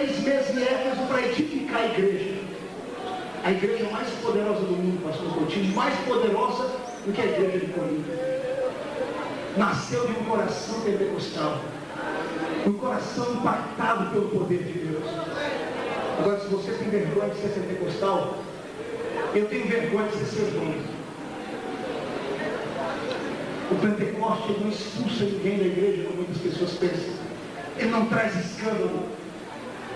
3 meses em Éfeso para edificar a igreja. A igreja mais poderosa do mundo, pastor Coutinho, mais poderosa do que a igreja de Corinto. Nasceu de um coração pentecostal, um coração impactado pelo poder de Deus. Agora, se você tem vergonha de ser pentecostal, eu tenho vergonha de ser seu irmão. O Pentecoste não expulsa ninguém da igreja, como muitas pessoas pensam. Ele não traz escândalo.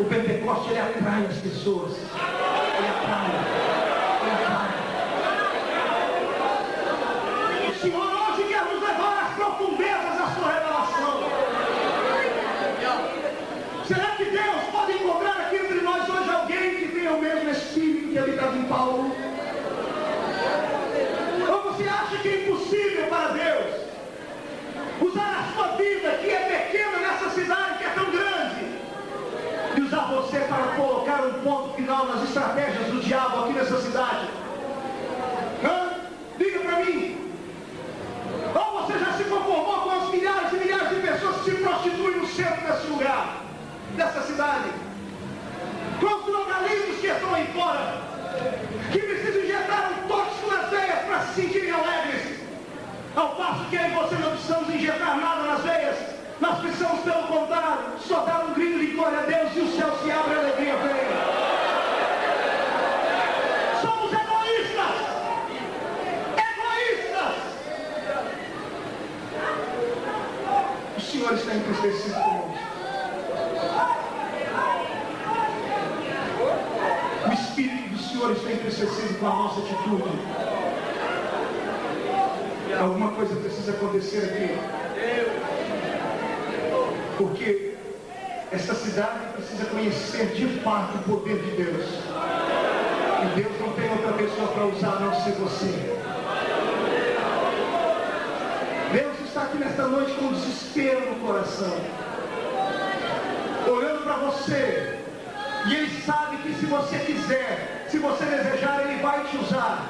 O Pentecoste, ele atrai as pessoas. Ele atrai. O Senhor hoje quer nos levar às profundezas da sua revelação. Será que Deus pode encontrar aqui entre nós hoje alguém que tenha o mesmo Espírito que habitava em Paulo? Ou você acha que é impossível para Deus usar a sua vida, que é pequena nessa cidade, que é tão grande, e usar você para colocar um ponto final nas estratégias do diabo aqui nessa cidade? Diga para mim. Ou você já se conformou com as milhares e milhares de pessoas que se prostituem no centro desse lugar, dessa cidade, com os drogalistas que estão aí fora, que precisam injetar um tóxico nas veias para se sentirem alegres, ao passo que eu e você não precisamos injetar nada nas veias. Nós precisamos, pelo contrário, só dar um grito de glória a Deus e o céu se abre e a alegria vem. Somos egoístas! Egoístas! O Senhor está entristecido conosco. O Espírito do Senhor está entristecido com a nossa atitude. Alguma coisa precisa acontecer aqui. Porque essa cidade precisa conhecer de fato o poder de Deus. E Deus não tem outra pessoa para usar a não ser você. Deus está aqui nesta noite com desespero no coração, olhando para você. E Ele sabe que se você quiser, se você desejar, Ele vai te usar.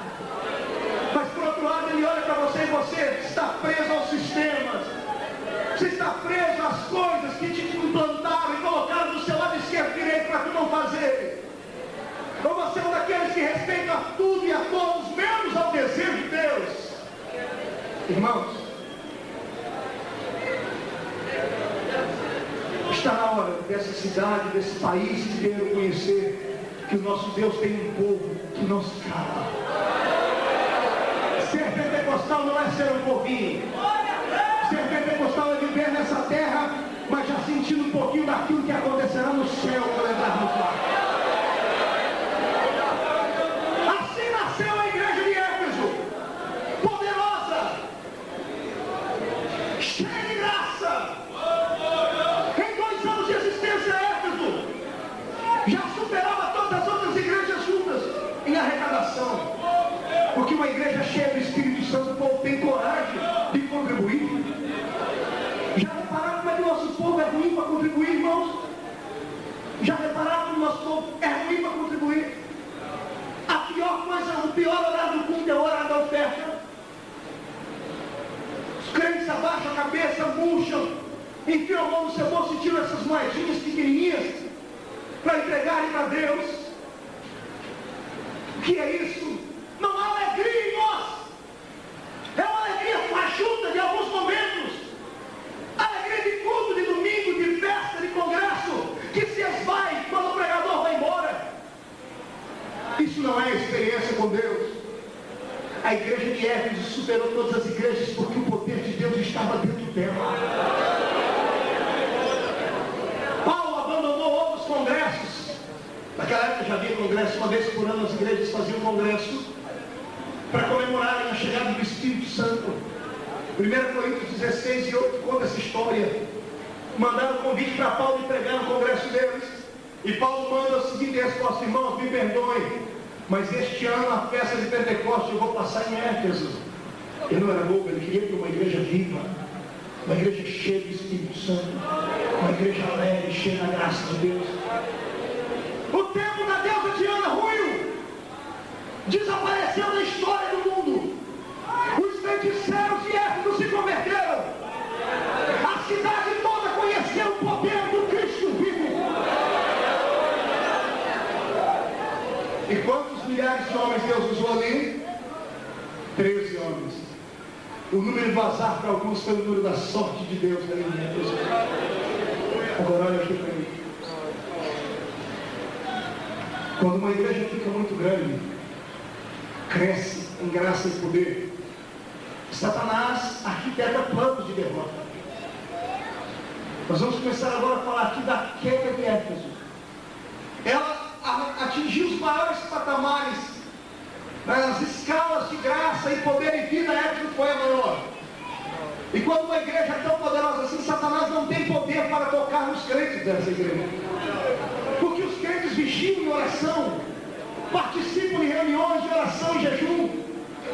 Mas por outro lado, Ele olha para você e você está preso aos sistemas. Você está preso às coisas que te implantaram e colocaram do seu lado esquerdo e direito para tu não fazer. Ou você é um daqueles que respeita a tudo e a todos, menos ao desejo de Deus. Irmãos, está na hora dessa cidade, desse país inteiro conhecer que o nosso Deus tem um povo que não se cala. Ser pentecostal não é ser um povinho. Ser pentecostal é viver nessa terra, mas já sentindo um pouquinho daquilo que acontecerá no céu quando entrar no quarto. Assim nasceu a igreja de Éfeso, poderosa, cheia de graça. Em 2 anos de existência, Éfeso já superava todas as outras igrejas juntas em arrecadação. Porque uma igreja cheia do Espírito Santo, o povo tem coragem de contribuir. Já repararam como é que o nosso povo é ruim para contribuir, irmãos? Já repararam como o nosso povo é ruim para contribuir? A pior coisa, o pior horário do culto é o horário da oferta. Os crentes abaixam a cabeça, murcham, enfiam a mão no seu bolso e tiram essas moedinhas pequenininhas para entregarem para Deus. O que é isso? Não há alegria em nós. É uma alegria fajuta de alguns momentos. Alegria de culto, de domingo, de festa, de congresso, que se esvai quando o pregador vai embora. Isso não é experiência com Deus. A igreja de Éfeso superou todas as igrejas porque o poder de Deus estava dentro dela. Paulo abandonou outros congressos. Naquela época já havia congresso, uma vez por ano as igrejas faziam congresso para comemorarem a chegada do Espírito Santo. 1 Coríntios 16 e 8 conta essa história. Mandaram um convite para Paulo pregar no congresso deles. E Paulo manda a seguinte resposta: irmãos, me perdoem, mas este ano a festa de Pentecostes eu vou passar em Éfeso. Ele não era louco, ele queria ter uma igreja viva, uma igreja cheia do Espírito Santo, uma igreja alegre, cheia da graça de Deus. O tempo da deusa Diana ruiu, desapareceu da história do mundo. Os feiticeiros de Éfeso se converteram. A cidade toda conheceu o poder do Cristo vivo. Deus usou ali? 13 homens. O número do azar para alguns foi o número da sorte de Deus. Agora olha aqui para mim. Quando uma igreja fica muito grande, cresce em graça e poder, Satanás arquiteta planos de derrota. Nós vamos começar agora a falar aqui da queda de Éfeso. Ela atingiu os maiores patamares nas escalas de graça e poder e vida. Éfeso foi a maior. E quando uma igreja é tão poderosa assim, Satanás não tem poder para tocar nos crentes dessa igreja. Porque os crentes vigiam em oração, participam de reuniões de oração e jejum,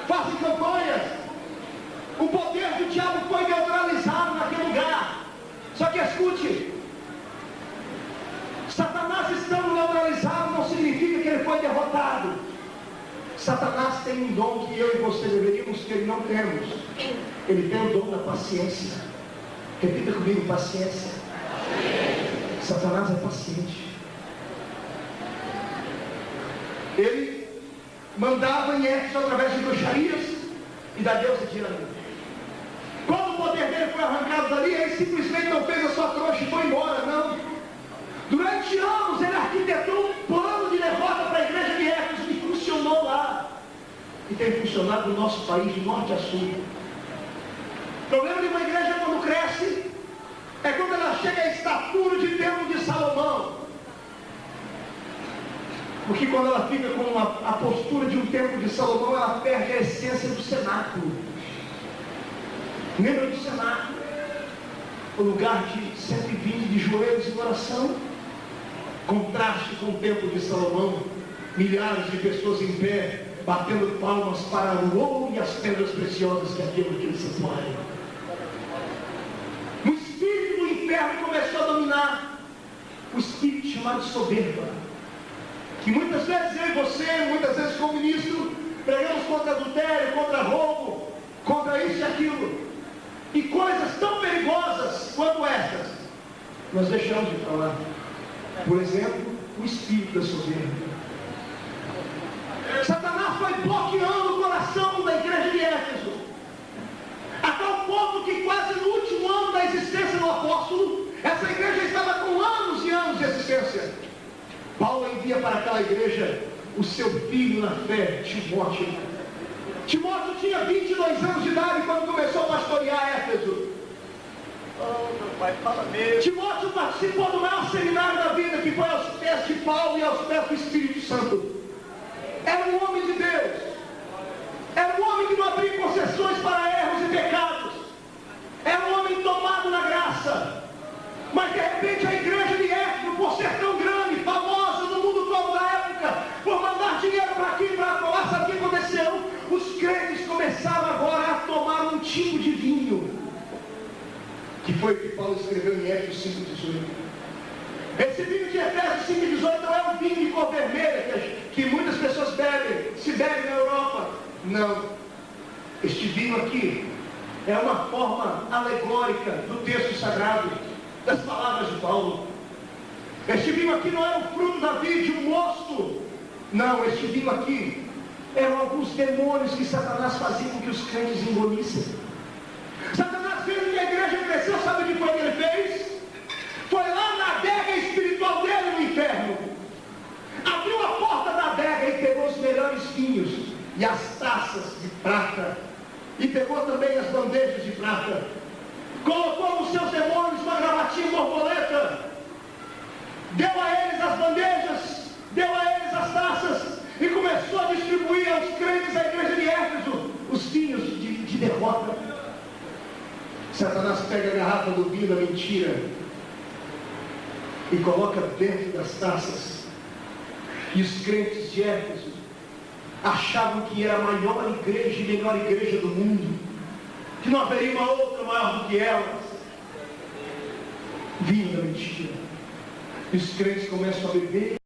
fazem campanhas. O poder do diabo foi neutralizado naquele lugar. Só que escute, Satanás estando neutralizado não significa que ele foi derrotado. Satanás tem um dom que eu e você deveríamos ter e não temos. Ele tem o dom da paciência. Repita comigo, paciência. Satanás é paciente. Ele mandava em Éfeso através de bruxarias e da deusa Diana. Quando o poder dele foi arrancado dali, ele simplesmente não fez a sua trouxa e foi embora, não. Durante anos ele arquitetou um plano de derrota para a igreja de Éfeso que funcionou lá. E tem funcionado no nosso país de norte a sul. O problema de uma igreja quando cresce é quando ela chega à estatura de templo de Salomão. Porque quando ela fica com a postura de um templo de Salomão, ela perde a essência do cenáculo. Lembra do cenáculo? O lugar de 120 de joelhos em oração. Contraste com o templo de Salomão. Milhares de pessoas em pé, batendo palmas para o ouro e as pedras preciosas que havia naquele santuário. O espírito do inferno começou a dominar. O espírito chamado soberba. Que muitas vezes eu e você, muitas vezes como ministro, pregamos contra adultério, contra roubo, contra isso e aquilo. E coisas tão perigosas quanto estas, nós deixamos de falar. Por exemplo, o espírito da soberba. Satanás foi bloqueando o coração da igreja de Éfeso, a tal ponto que quase no último ano da existência do apóstolo, essa igreja estava com anos e anos de existência. Paulo envia para aquela igreja o seu filho na fé, Timóteo. Timóteo tinha 22 anos de idade quando começou a pastorear Éfeso. Oh, meu pai, fala mesmo. Timóteo participou do maior seminário da vida, que foi aos pés de Paulo e aos pés do Espírito Santo. Era um homem de Deus. Era um homem que não abria concessões para erros e pecados. Era um homem tomado na graça. Mas de repente a igreja de Éfeso, por ser tão grande, famosa no mundo todo da época, por mandar dinheiro para aqui e para lá, sabe o que aconteceu? Os crentes começaram agora a tomar um tipo de vinho, que foi o que Paulo escreveu em Éfeso 5,18. Esse vinho de Efésios 5,18 não é um vinho de cor vermelha que muitas pessoas bebem, se bebe na Europa. Não. Este vinho aqui é uma forma alegórica do texto sagrado, das palavras de Paulo. Este vinho aqui não era o fruto da vide, um mosto. Não, este vinho aqui eram alguns demônios que Satanás fazia com que os crentes engolissem. Satanás fez que a igreja cresceu, sabe o que foi que ele fez? Foi lá na adega espiritual dele no inferno. Abriu a porta da adega e pegou os melhores vinhos e as taças de prata. E pegou também as bandejas de prata. Colocou nos seus demônios uma gravatinha borboleta. Deu a eles as bandejas, deu a eles as taças e começou a distribuir aos crentes da igreja de Éfeso os vinhos de derrota. Satanás pega a garrafa do vinho da mentira e coloca dentro das taças. E os crentes de Éfeso achavam que era a maior igreja e melhor igreja do mundo, que não haveria uma outra maior do que elas. Vinho da mentira. E os crentes começam a beber